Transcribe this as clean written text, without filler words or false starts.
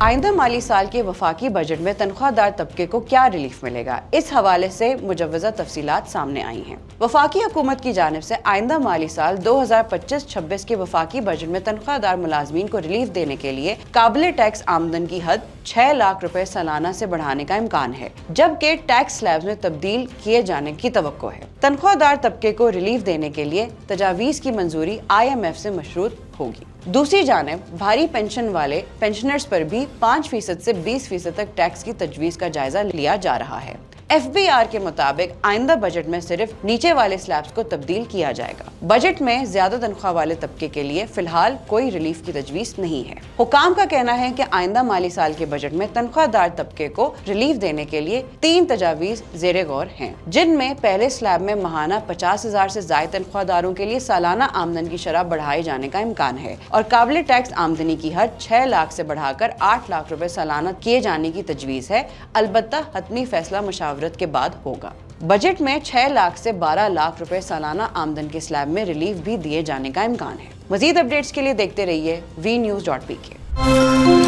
آئندہ माली साल के वफाकी बजट में तनख्वाहदार तबके को क्या रिलीफ मिलेगा, इस हवाले से मुजव्वज़ा तफसीलात सामने आई हैं। वफाकी हुकूमत की जानिब से आइंदा माली साल 2025-26 के वफाकी बजट में तनख्वाहदार मुलाजमीन को रिलीफ देने के लिए काबिल टैक्स आमदन की हद 6 लाख रुपए सालाना से बढ़ाने का इम्कान है, जबकि टैक्स स्लैब्स में तब्दील किए जाने की तवक्को है। तनख्वाहदार तबके को रिलीफ देने के लिए तजावीज़ की मंजूरी IMF से मशरूत होगी। दूसरी जानिब भारी पेंशन वाले पेंशनर्स पर भी 5% से 20% तक टैक्स की तजवीज़ का जायजा लिया जा रहा है। FBR के मुताबिक आइंदा बजट में सिर्फ नीचे वाले स्लैब्स को तब्दील किया जाएगा। बजट में ज्यादा तनख्वाह वाले तबके के लिए फिलहाल कोई रिलीफ की तजवीज़ नहीं है। हुकाम का कहना है कि आइंदा माली साल के बजट में तनख्वाहदार तबके को रिलीफ देने के लिए 3 तजावीज़ ज़ेरे गौर हैं, जिनमें पहले स्लैब में माहाना 50,000 से ज़ायद तनख्वाहदारों के लिए सालाना आमदन की शरह बढ़ाए जाने का इम्कान है और काबिल टैक्स आमदनी की हद 6 लाख से बढ़ाकर 8 लाख रुपए सालाना किए जाने की तजवीज़ है। अलबत्ता हतमी फैसला मशावरत के बाद होगा। बजट में 6 लाख से 12 लाख रुपए सालाना आमदन के स्लैब में रिलीफ भी दिए जाने का इम्कान है। मजीद अपडेट्स के लिए देखते रहिए VNews.pk।